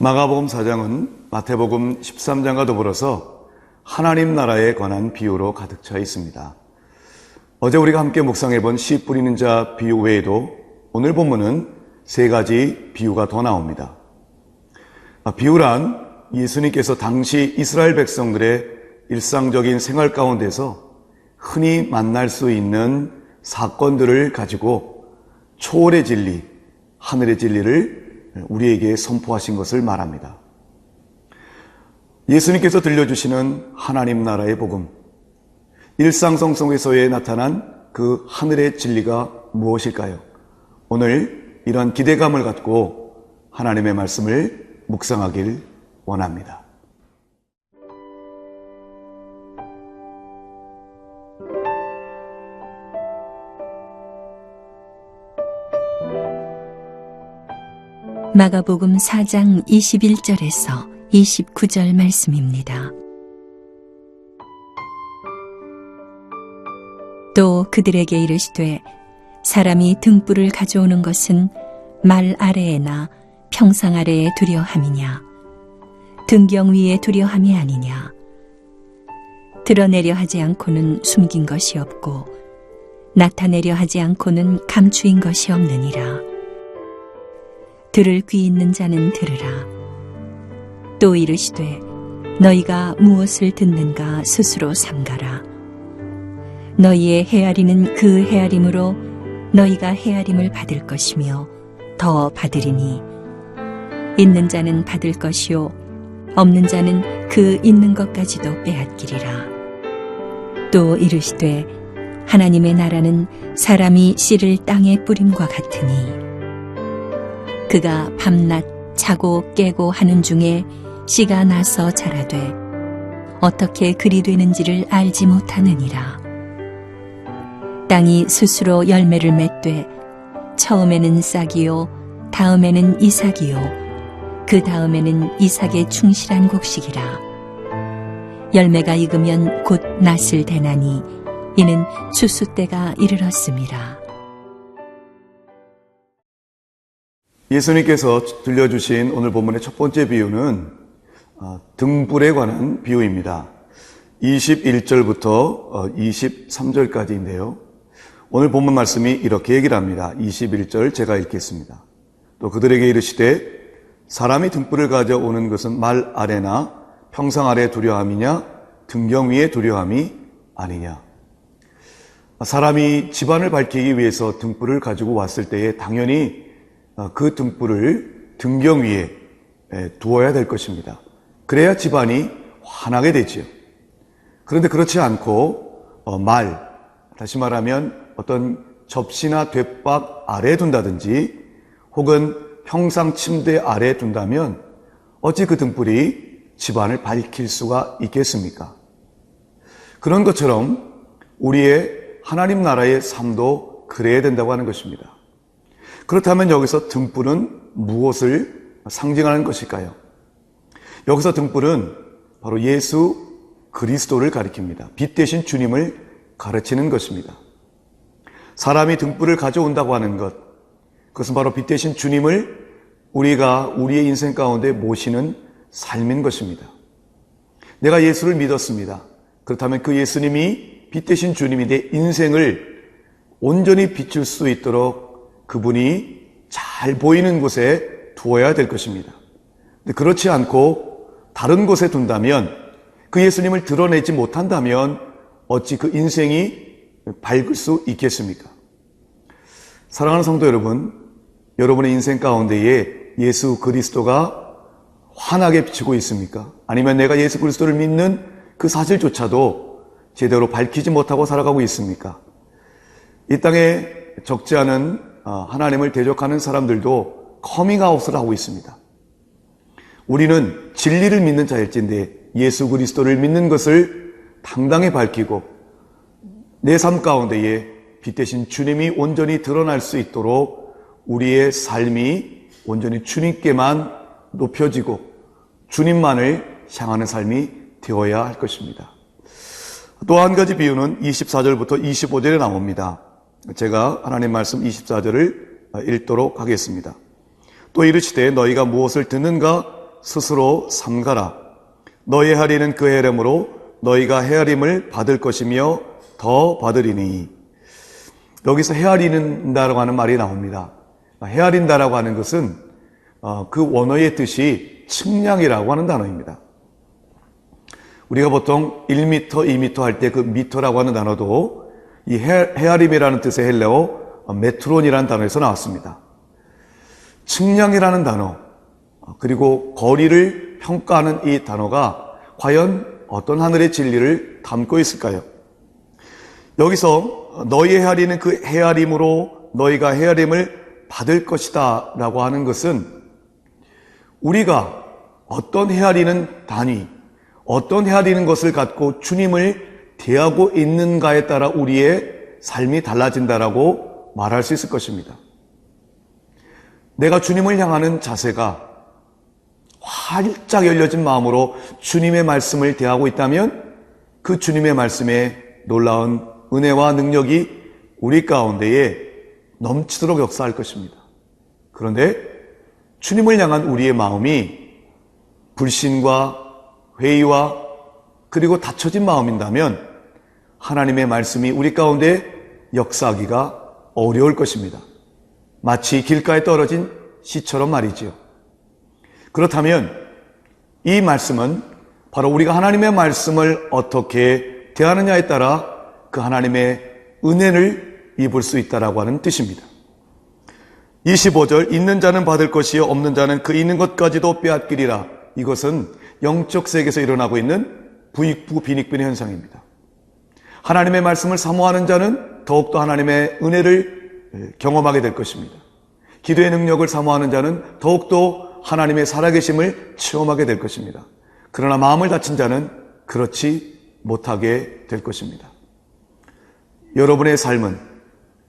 마가복음 4장은 마태복음 13장과 더불어서 하나님 나라에 관한 비유로 가득 차 있습니다. 어제 우리가 함께 묵상해본 씨 뿌리는 자 비유 외에도 오늘 본문은 세 가지 비유가 더 나옵니다. 비유란 예수님께서 당시 이스라엘 백성들의 일상적인 생활 가운데서 흔히 만날 수 있는 사건들을 가지고 초월의 진리, 하늘의 진리를 우리에게 선포하신 것을 말합니다. 예수님께서 들려주시는 하나님 나라의 복음, 일상성 속에서의 나타난 그 하늘의 진리가 무엇일까요? 오늘 이런 기대감을 갖고 하나님의 말씀을 묵상하길 원합니다. 마가복음 4장 21절에서 29절 말씀입니다. 또 그들에게 이르시되 사람이 등불을 가져오는 것은 말 아래에나 평상 아래에 두려함이냐 등경 위에 두려함이 아니냐 드러내려 하지 않고는 숨긴 것이 없고 나타내려 하지 않고는 감추인 것이 없느니라. 들을 귀 있는 자는 들으라. 또 이르시되 너희가 무엇을 듣는가 스스로 삼가라. 너희의 헤아리는 그 헤아림으로 너희가 헤아림을 받을 것이며 더 받으리니 있는 자는 받을 것이요 없는 자는 그 있는 것까지도 빼앗기리라. 또 이르시되 하나님의 나라는 사람이 씨를 땅에 뿌림과 같으니 그가 밤낮 자고 깨고 하는 중에 씨가 나서 자라되 어떻게 그리 되는지를 알지 못하느니라. 땅이 스스로 열매를 맺되 처음에는 싹이요 다음에는 이삭이요 그 다음에는 이삭의 충실한 곡식이라. 열매가 익으면 곧 낫을 대나니 이는 추수 때가 이르렀음이라. 예수님께서 들려주신 오늘 본문의 첫 번째 비유는 등불에 관한 비유입니다. 21절부터 23절까지인데요. 오늘 본문 말씀이 이렇게 얘기를 합니다. 21절 제가 읽겠습니다. 또 그들에게 이르시되 사람이 등불을 가져오는 것은 말 아래나 평상 아래 두려함이냐 등경 위에 두려함이 아니냐. 사람이 집안을 밝히기 위해서 등불을 가지고 왔을 때에 당연히 그 등불을 등경 위에 두어야 될 것입니다. 그래야 집안이 환하게 되지요. 그런데 그렇지 않고 다시 말하면 어떤 접시나 돛박 아래에 둔다든지 혹은 평상 침대 아래에 둔다면 어찌 그 등불이 집안을 밝힐 수가 있겠습니까? 그런 것처럼 우리의 하나님 나라의 삶도 그래야 된다고 하는 것입니다. 그렇다면 여기서 등불은 무엇을 상징하는 것일까요? 여기서 등불은 바로 예수 그리스도를 가리킵니다. 빛 대신 주님을 가르치는 것입니다. 사람이 등불을 가져온다고 하는 것, 그것은 바로 빛 대신 주님을 우리가 우리의 인생 가운데 모시는 삶인 것입니다. 내가 예수를 믿었습니다. 그렇다면 그 예수님이 빛 대신 주님이 내 인생을 온전히 비출 수 있도록 그분이 잘 보이는 곳에 두어야 될 것입니다. 근데 그렇지 않고 다른 곳에 둔다면 그 예수님을 드러내지 못한다면 어찌 그 인생이 밝을 수 있겠습니까? 사랑하는 성도 여러분, 여러분의 인생 가운데에 예수 그리스도가 환하게 비치고 있습니까? 아니면 내가 예수 그리스도를 믿는 그 사실조차도 제대로 밝히지 못하고 살아가고 있습니까? 이 땅에 적지 않은 하나님을 대적하는 사람들도 커밍아웃을 하고 있습니다. 우리는 진리를 믿는 자일진데 예수 그리스도를 믿는 것을 당당히 밝히고 내 삶 가운데에 빛 대신 주님이 온전히 드러날 수 있도록 우리의 삶이 온전히 주님께만 높여지고 주님만을 향하는 삶이 되어야 할 것입니다. 또 한 가지 비유는 24절부터 25절에 나옵니다. 제가 하나님 말씀 24절을 읽도록 하겠습니다. 또 이르시되 너희가 무엇을 듣는가 스스로 삼가라. 너희 헤아리는 그 헤아림으로 너희가 헤아림을 받을 것이며 더 받으리니. 여기서 헤아린다라고 하는 말이 나옵니다. 헤아린다라고 하는 것은 그 원어의 뜻이 측량이라고 하는 단어입니다. 우리가 보통 1m, 2m 할 때 그 미터라고 하는 단어도 이 헤아림이라는 뜻의 헬레어 메트론이라는 단어에서 나왔습니다. 측량이라는 단어, 그리고 거리를 평가하는 이 단어가 과연 어떤 하늘의 진리를 담고 있을까요? 여기서 너희 헤아리는 그 헤아림으로 너희가 헤아림을 받을 것이다 라고 하는 것은 우리가 어떤 헤아리는 단위, 어떤 헤아리는 것을 갖고 주님을 대하고 있는가에 따라 우리의 삶이 달라진다라고 말할 수 있을 것입니다. 내가 주님을 향하는 자세가 활짝 열려진 마음으로 주님의 말씀을 대하고 있다면 그 주님의 말씀에 놀라운 은혜와 능력이 우리 가운데에 넘치도록 역사할 것입니다. 그런데 주님을 향한 우리의 마음이 불신과 회의와 그리고 닫혀진 마음인다면 하나님의 말씀이 우리 가운데 역사하기가 어려울 것입니다. 마치 길가에 떨어진 씨처럼 말이지요. 그렇다면 이 말씀은 바로 우리가 하나님의 말씀을 어떻게 대하느냐에 따라 그 하나님의 은혜를 입을 수 있다라고 하는 뜻입니다. 25절 있는 자는 받을 것이요 없는 자는 그 있는 것까지도 빼앗기리라. 이것은 영적 세계에서 일어나고 있는 부익부 빈익빈의 현상입니다. 하나님의 말씀을 사모하는 자는 더욱더 하나님의 은혜를 경험하게 될 것입니다. 기도의 능력을 사모하는 자는 더욱더 하나님의 살아계심을 체험하게 될 것입니다. 그러나 마음을 닫힌 자는 그렇지 못하게 될 것입니다. 여러분의 삶은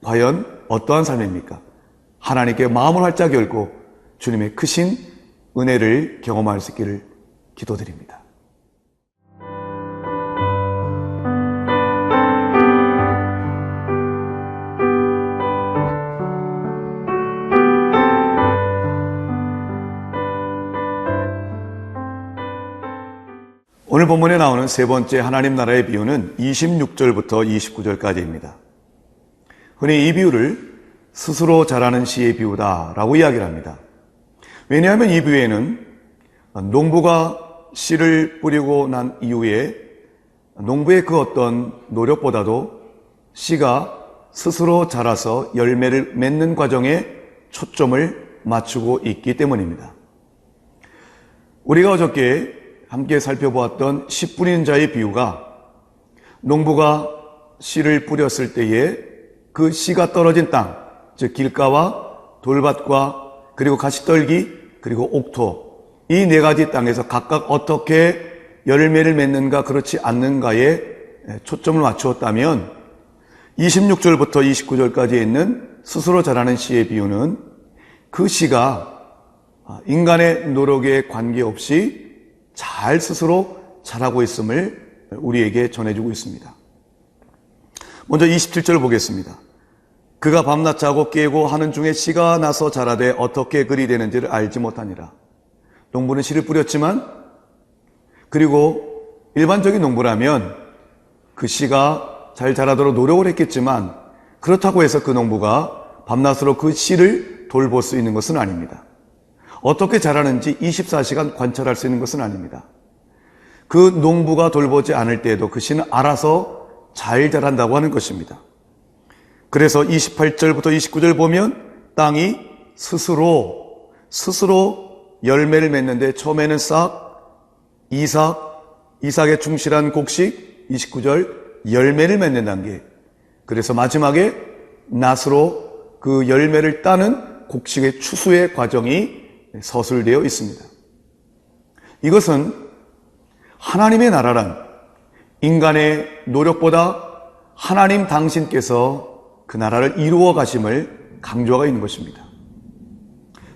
과연 어떠한 삶입니까? 하나님께 마음을 활짝 열고 주님의 크신 은혜를 경험할 수 있기를 기도드립니다. 오늘 본문에 나오는 세 번째 하나님 나라의 비유는 26절부터 29절까지입니다. 흔히 이 비유를 스스로 자라는 씨의 비유다라고 이야기를 합니다. 왜냐하면 이 비유에는 농부가 씨를 뿌리고 난 이후에 농부의 그 어떤 노력보다도 씨가 스스로 자라서 열매를 맺는 과정에 초점을 맞추고 있기 때문입니다. 우리가 어저께 함께 살펴보았던 씨 뿌리는 자의 비유가 농부가 씨를 뿌렸을 때에 그 씨가 떨어진 땅, 즉 길가와 돌밭과 그리고 가시떨기 그리고 옥토, 이 네 가지 땅에서 각각 어떻게 열매를 맺는가 그렇지 않는가에 초점을 맞추었다면 26절부터 29절까지 있는 스스로 자라는 씨의 비유는 그 씨가 인간의 노력에 관계없이 잘 스스로 자라고 있음을 우리에게 전해주고 있습니다. 먼저 27절 보겠습니다. 그가 밤낮 자고 깨고 하는 중에 씨가 나서 자라되 어떻게 그리 되는지를 알지 못하니라. 농부는 씨를 뿌렸지만 그리고 일반적인 농부라면 그 씨가 잘 자라도록 노력을 했겠지만 그렇다고 해서 그 농부가 밤낮으로 그 씨를 돌볼 수 있는 것은 아닙니다. 어떻게 자라는지 24시간 관찰할 수 있는 것은 아닙니다. 그 농부가 돌보지 않을 때에도 그 씨는 알아서 잘 자란다고 하는 것입니다. 그래서 28절부터 29절 보면 땅이 스스로 열매를 맺는데 처음에는 싹, 이삭, 이삭의 충실한 곡식, 29절 열매를 맺는 단계. 그래서 마지막에 낫으로 그 열매를 따는 곡식의 추수의 과정이 서술되어 있습니다. 이것은 하나님의 나라란 인간의 노력보다 하나님 당신께서 그 나라를 이루어 가심을 강조하고 있는 것입니다.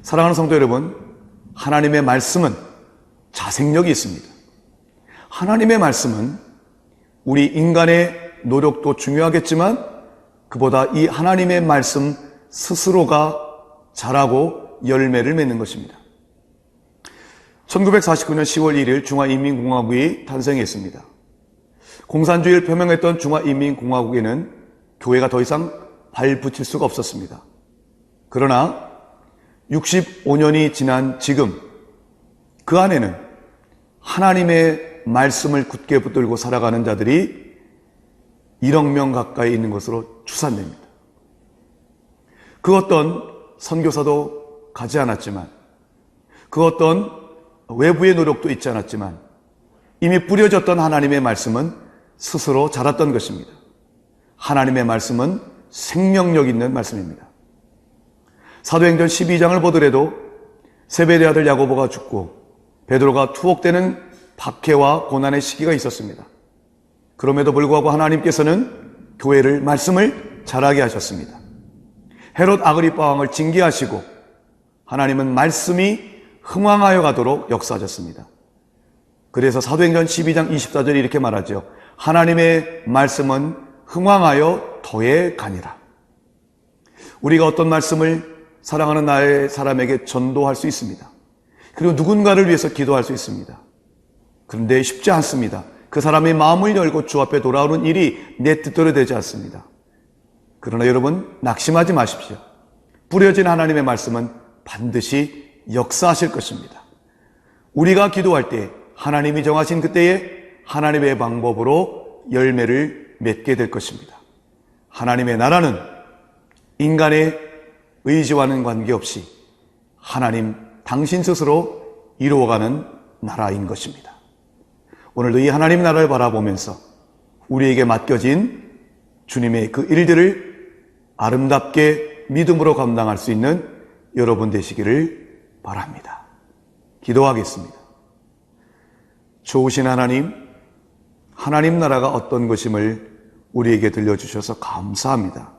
사랑하는 성도 여러분, 하나님의 말씀은 자생력이 있습니다. 하나님의 말씀은 우리 인간의 노력도 중요하겠지만 그보다 이 하나님의 말씀 스스로가 자라고 열매를 맺는 것입니다. 1949년 10월 1일 중화인민공화국이 탄생했습니다. 공산주의를 표명했던 중화인민공화국에는 교회가 더 이상 발붙일 수가 없었습니다. 그러나 65년이 지난 지금 그 안에는 하나님의 말씀을 굳게 붙들고 살아가는 자들이 1억 명 가까이 있는 것으로 추산됩니다. 그 어떤 선교사도 가지 않았지만 그 어떤 외부의 노력도 있지 않았지만 이미 뿌려졌던 하나님의 말씀은 스스로 자랐던 것입니다. 하나님의 말씀은 생명력 있는 말씀입니다. 사도행전 12장을 보더라도 세베대 아들 야고보가 죽고 베드로가 투옥되는 박해와 고난의 시기가 있었습니다. 그럼에도 불구하고 하나님께서는 교회를 말씀을 자라게 하셨습니다. 헤롯 아그리파 왕을 징계하시고 하나님은 말씀이 흥왕하여 가도록 역사하셨습니다. 그래서 사도행전 12장 24절에 이렇게 말하죠. 하나님의 말씀은 흥왕하여 더해 가니라. 우리가 어떤 말씀을 사랑하는 나의 사람에게 전도할 수 있습니다. 그리고 누군가를 위해서 기도할 수 있습니다. 그런데 쉽지 않습니다. 그 사람의 마음을 열고 주 앞에 돌아오는 일이 내 뜻대로 되지 않습니다. 그러나 여러분 낙심하지 마십시오. 뿌려진 하나님의 말씀은 반드시 역사하실 것입니다. 우리가 기도할 때 하나님이 정하신 그때에 하나님의 방법으로 열매를 맺게 될 것입니다. 하나님의 나라는 인간의 의지와는 관계없이 하나님 당신 스스로 이루어가는 나라인 것입니다. 오늘도 이 하나님 나라를 바라보면서 우리에게 맡겨진 주님의 그 일들을 아름답게 믿음으로 감당할 수 있는 여러분 되시기를 바랍니다. 기도하겠습니다. 좋으신 하나님, 하나님 나라가 어떤 것임을 우리에게 들려주셔서 감사합니다.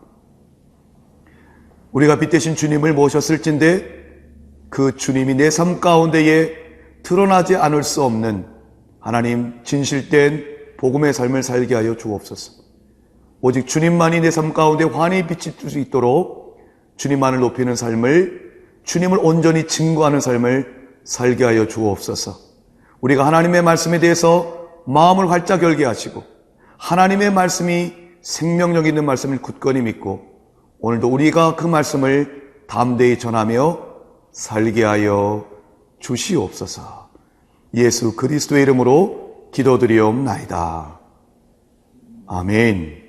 우리가 빛되신 주님을 모셨을진데 그 주님이 내 삶 가운데에 드러나지 않을 수 없는 하나님 진실된 복음의 삶을 살게 하여 주옵소서. 오직 주님만이 내 삶 가운데 환히 비칠 수 있도록 주님만을 높이는 삶을, 주님을 온전히 증거하는 삶을 살게 하여 주옵소서. 우리가 하나님의 말씀에 대해서 마음을 활짝 열게 하시고 하나님의 말씀이 생명력 있는 말씀을 굳건히 믿고 오늘도 우리가 그 말씀을 담대히 전하며 살게 하여 주시옵소서. 예수 그리스도의 이름으로 기도드리옵나이다. 아멘.